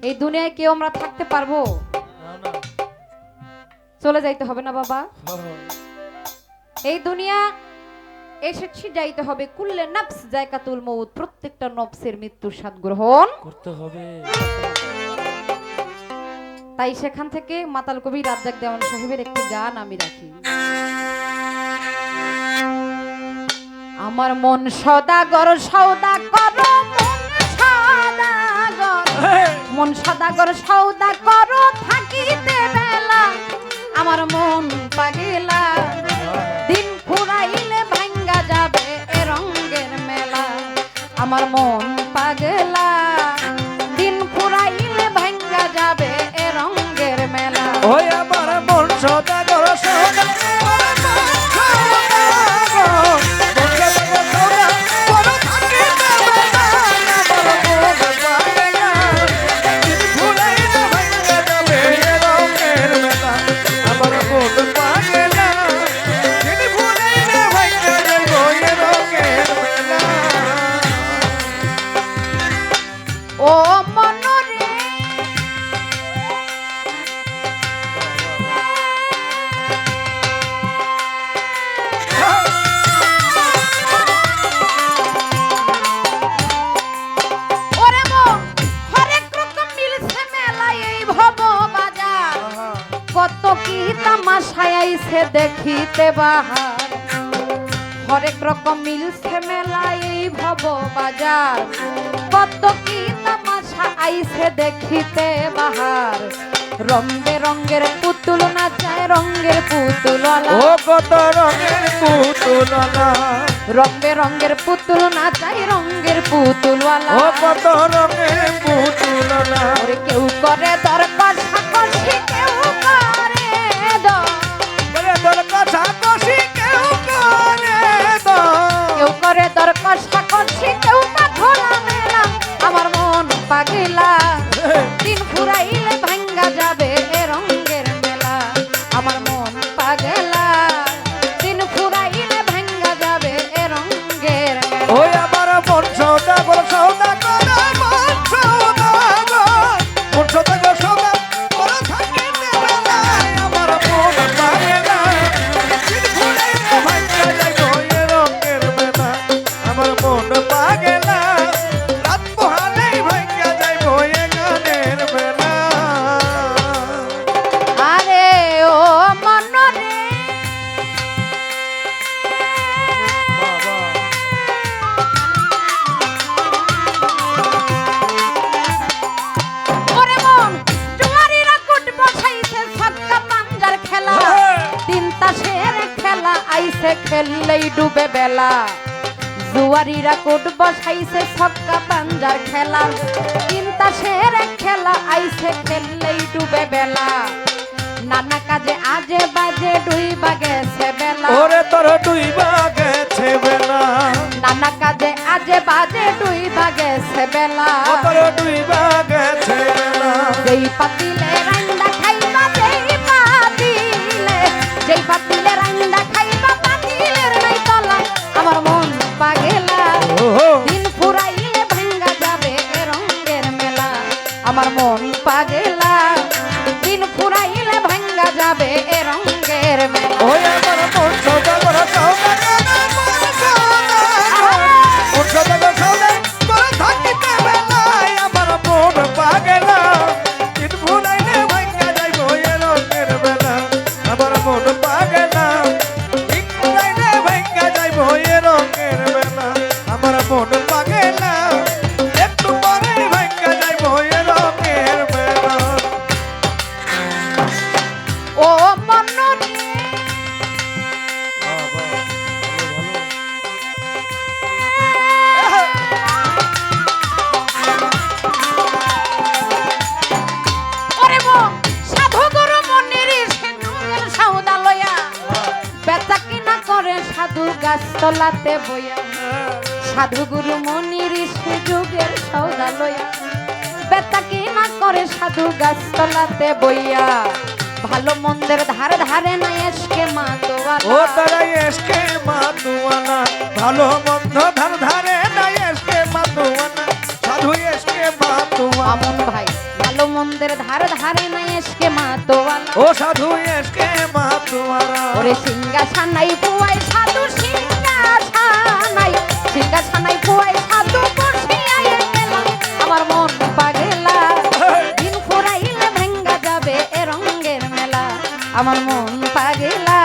এই দুনিয়ায় কেউ আমরা থাকতে পারবো? চলে যাইতে হবে না বাবা? এই দুনিয়া এসেছি, যাইতে হবে। কুল্লে নফস যায়কাতুল মউত, প্রত্যেকটা নফসের মৃত্যুর স্বাদ গ্রহণ করতে হবে। তাই সেখান থেকে মাতাল কবি রাজ্জাক দেওয়ান সাহেবের একটি গান আমি রাখি। আমার মন সদাগর, সৌদাগর, মন সদাগর, সৌদাগর থাকিতে বেলা, আমার মন পাগেলা, দিন ফুরাইলে ভাঙ্গা যাবে এ রঙ্গের মেলা, আমার মন পাগেলা, দিন ফুরাইলে ভাঙ্গা যাবে এ রঙ্গের মেলা। ওই আমার মন সদাগর, সৌদাগর, তামাশাইছে দেখিতে বাহার, হরেক রকম মিলছে মেলায় এই ভব বাজার, কত কি তামাশা আইছে দেখিতে বাহার, রং বেরঙ্গের পুতুল নাচায় রঙ্গের পুতুলওয়ালা, ও কত রঙের পুতুলওয়ালা, রং বেরঙ্গের পুতুল নাচায় রঙ্গের পুতুলওয়ালা, ও কত রঙের পুতুলওয়ালা। ওরে কেউ করে দরকার সাকসি, কেউ করে কেউ করে দরকার সাকসি, কেউ বা খোলা মেলা, আমার মন পাগলা, দিন ফুরাইলে ভাঙ্গা যাবে এ রঙ্গের মেলা, আমার মন পাগলা, দিন ফুরাইলে ভাঙ্গা যাবে এ রঙ্গের মেলা। ওই আমার মন সদাগর, সৌদাগর, মন সদাগর, মন সদাগর, সৌদাগর থাকিতে বেলায়, আমার মন পাগলা, দিন ফুরাইলে ভাঙ্গা যাইবো এ রঙের মেলা, আমার মন পাগলা, রাত পোহালেই ভাঙ্গা যাইবো এ গানের মেলা। আরে ও মন রে, ওরে মন, জুয়ারিরা কুট বসাইছে ছক্কা পাঞ্জার খেলা, তিন তাসের খেলা আইছে খেললেই ডুবে বেলা, জুয়ারিরা কুট বসাইছে ছক্কা পাঞ্জার খেলা, তিন তাসের খেলা আইছে খেললেই ডুবে বেলা, নানা কাজে আজে বাজে ডুইবা গেছে বেলা, ওরে তোর ডুইবা গেছে বেলা, নানা কাজে আজে বাজে ডুইবা গেছে বেলা, ও তোর ডুইবা গেছে বেলা। যেই পাতিলে রান্না খাইবা, যেই পাতিলে রান্না খাইবা, পাতিলের নাই তলা, আমার মন পাগেলা, দিন ফুরাইলে ভাঙ্গা যাবে এ রঙ্গের মেলা, আমার মন পাগেলা, দিন ফুরাইলে ভাঙ্গা যাবে এ রঙ্গের মেলা। ওই আমার মন সদাগর, সৌদাগর, মন সদাগর, মন সদাগর, সৌদাগর থাকিতে বেলায়, আমার মন পাগলা, দিন ফুরাইলে ভাঙ্গা যাইবো এ রঙের মেলা, আমার মন পাগলা, দিন ফুরাইলে ভাঙ্গা যাইবো এ রঙের মেলা, আমার মন পাগলা, একটু পরে ভাঙ্গা যাইবো এ রঙের মেলা। ও মন রে, ওরে মন, সাধু গুরু মনির সিন্ধুকের সওদা লয়া, বেচা কিনা করে সাধু গাছ তলাতে বইয়া, সাধু গুরু মনি ঋষি যুগের সৌদা লইয়া বেতা কি না করে সাধু গাছতলাতে বইয়া ভালো মন্দের ধারে ধারে না এসকে মা ও দোয়ালা তারা এসকে মাতুয়ানা ভালো মন্দ ধার ধারে না এসকে মাতুয়ানা সাধু এসকে মাতুয়ানা আমন ভাই ভালো মন্দের ধারে ধারে না এসকে মা দোয়ালা ও সাধু এসকে মাতুয়ানা ওরে সিংহাসানাই পুয়াই সাধু সিংহাসানাই পুয়াই সাধু বসিয়া গেলাম আমার মন পাগলা দিন ফুরাইলে ভেঙ্গা যাবে এ রঙের মেলা আমার মন পাগলা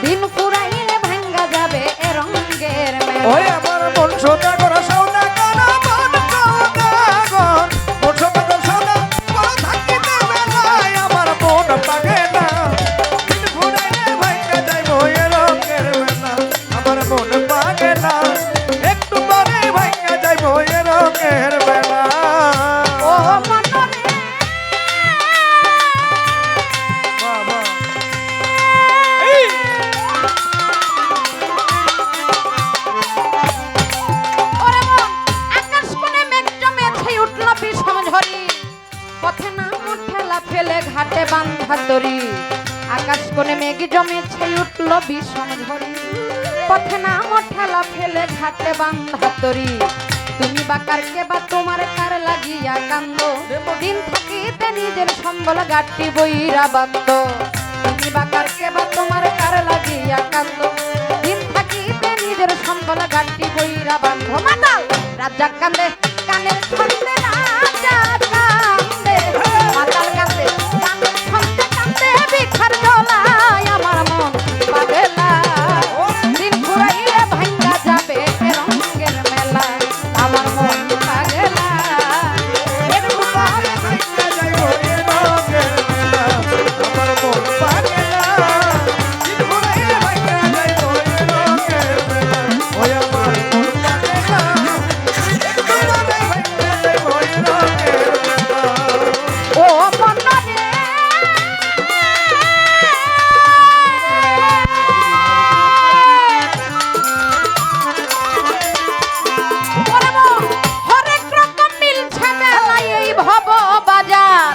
দিন ফুরাইলে ভেঙ্গা যাবে এ রঙের মেলা ওই আমার মন সোনা করা সৌদা করা মন সৌদাগর মন সোনা সৌদা করা থাকিতে বেলায় আমার মন পাগে না দিন ঘুরাইলে ভাইকা যাইব এ রঙের মেলা আমার মন পাগে না একটু পরে ভাইকা যাইব এ রঙের মেলা ও মনরে বাবা এই ওরে মন আকাশ কোণে মেঘ জমেছে উঠল বিষম ঝরি পথে নাম ঠেলা ফেলে ঘাটে বান্ধা তরি আকাশ কোণে মেঘ জমেছে উঠল বিষম ঝরি পথে নাম ঠেলা ফেলে ঘাটে বান্ধা তরি তুমি বাকার কে বা তোমার কার লাগিয়া কান্দ দিন থাকিতে নিজের সম্বল গাটি বইরা বান্দ তুমি বাকার কে বা তোমার কার লাগিয়া কান্দ দিন থাকিতে নিজের সম্বল গাটি বইরা বান্ধ মাতাল রাজা কান্দে কানের ছন্দে রাজা কান্দে মাতাল কান্দে কানের ছন্দে কান্দে বিখার জ্বলায় আমার মন পাগলা দিন ঘুরাইলে ভাঙ্গা যাবে এ রঙের মেলা আমার মন পাগলা একটু পরে ভাইকা যাইব এ রঙের মেলা আমার মন পাগে না দিন ঘুরাইলে ভাইকা যাইব এ রঙের মেলা ওই আমার মন পাগে না একটু পরে ভাইকা যাইব এ রঙের মেলা ও মনরে ওরে মন, হরেক রকম মিলছে মেলায় এই ভব বাজার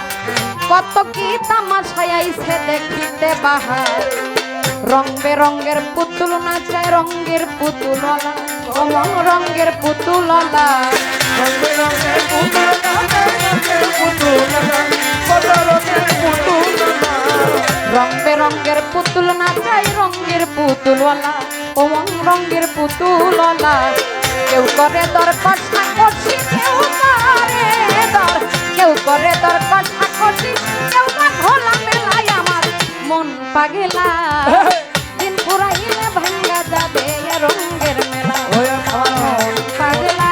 কত কি তামাশায় আইছে দেখিতে বাহার রং বেরঙ্গের পুতুল নাচায় রঙ্গের পুতুললা অমন রঙ্গের পুতুললা রঙে রঙে পুতুল না রঙের পুতুল না কত রঙের পুতুল না রং বেরঙ্গের পুতুল নাচাই রঙ্গের পুতুলওয়ালা ওমন রঙ্গের পুতুলওয়ালা কেউ করে দর কষাকষি কেউ করে দর কষাকষি কেউ বা ঘোলা মেলায় আমার মন পাগলা দিন পুরাইলে ভাঙ্গা যাবে এ রঙ্গের মেলা ওই আমার মন পাগলা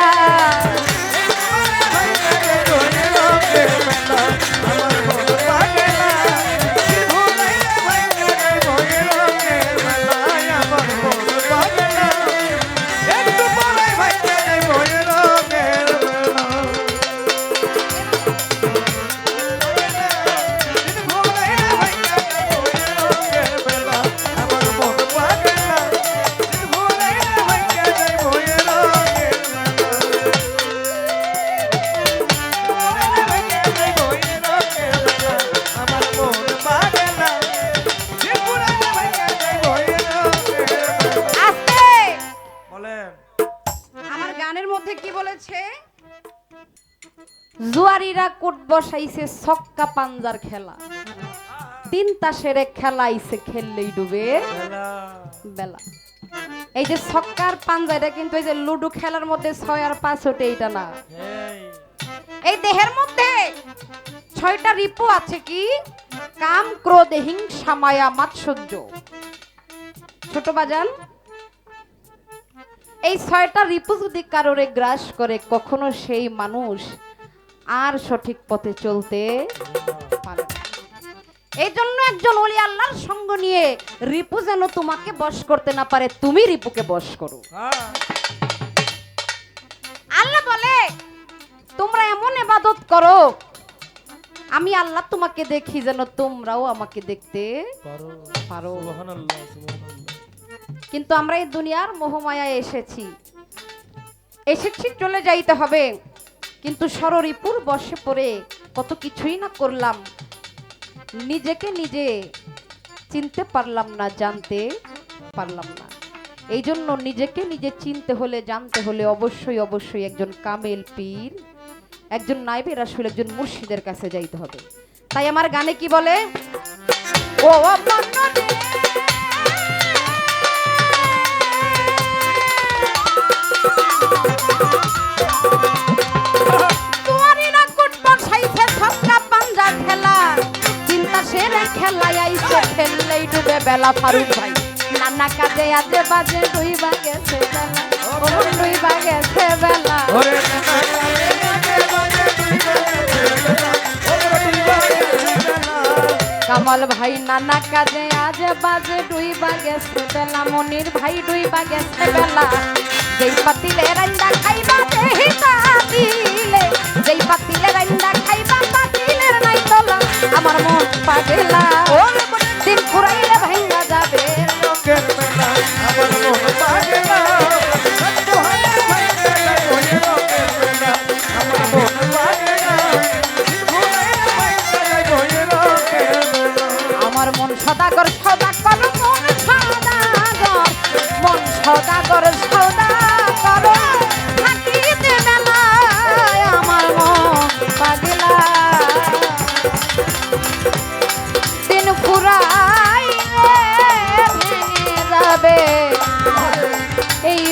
ভাইকা যাইব এ রঙের মেলা আমার মন পাগে না দিন ঘুরাইলে ভাইকা যাইব এ রঙের মেলা আমার মন পাগে না একটু পরে ভাইকা যাইব এ রঙের মেলা দিন ঘুরাইলে ভাইকা যাইব এ রঙের মেলা আমার মন পাগে না দিন ঘুরাইলে ভাইকা যাইব এ রঙের মেলা আস্তে আমার গানের মধ্যে কি বলেছে জুয়ারিরা কোট বসাইছে ছক্কা পাঞ্জার খেলা তিন তাসের খেলা আইছে খেললেই ডুবে বেলা এই যে ছক্কার পাঞ্জা এটা কিন্তু এই যে লুডো খেলার মধ্যে 6 আর 5 ওঠে এটা না এই দেহের মধ্যে 6টা রিপু আছে কি কাম ক্রোধ হিংসা মায়া মাৎসর্য ছোট বাজান এই 6টা রিপু যদি কারোরে গ্রাস করে কখনো সেই মানুষ আর সঠিক পথে চলতে পারে না। এই জন্য একজন ওলি আল্লাহর সঙ্গ নিয়ে রিপু যেন তোমাকে বশ করতে না পারে তুমি রিপুকে বশ করো আল্লাহ বলে তোমরা এমন ইবাদত করো আমি আল্লাহ তোমাকে দেখি যেন তোমরাও আমাকে দেখতে পারো কিন্তু আমরা এই দুনিয়ার মোহমায়ায় এসেছি এসেছি চলে যাইতে হবে, কিন্তু ষড়রিপুর বশে পড়ে কত কিছুই না করলাম, নিজেকে নিজে চিনতে পারলাম না, জানতে পারলাম না। এই জন্য নিজেকে নিজে চিনতে হলে, জানতে হলে অবশ্যই অবশ্যই একজন কামেল পীর, একজন নাইবে রাসূল, একজন মুর্শিদের কাছে যাইতে হবে। তাই আমার গানে কি বলে, ও আমার নদী দুয়ারিরা কুট বসাইছে ছক্কা পাঞ্জা খেলা, চিন্তা সেরে খেলায় আইছে খেললেই ডুবে বেলা। ফারুক ভাই নানা কাজে আজে বাজে ডুইবা গেছে বেলা, ও ডুইবা গেছে বেলা। ওরে নানা কাজে আজে বাজে ডুইবা গেছে বেলা, ওরে ডুইবা গেছে বেলা। কামাল ভাই নানা কাজে আজে বাজে ডুইবা গেছে বেলা, মনির ভাই ডুইবা গেছে বেলা। যেই পাতিলে রান্না খাইবা দেহিতা দিলে, যেই পাতিলে রান্না খাইবা পাতিলের নাই তোলা, আমার মন পাগলা দিন ফুরাইলে ভাঙ্গা যাবে। লোকের মেলা আমার মন পাগলা, সত্য হয়ে ভাইরে ওই লোকের মেলা আমার মন পাগলা, ভুলাইয়া ভাইরে ওই লোকের মেলা। আমার মন সদাগর সদাগর মন সদাগর, মন সদাগর সদাগর থাকিতে বেলায় আমার মন পাগলা। দিন ফুরাইলে ভেঙে যাবে এই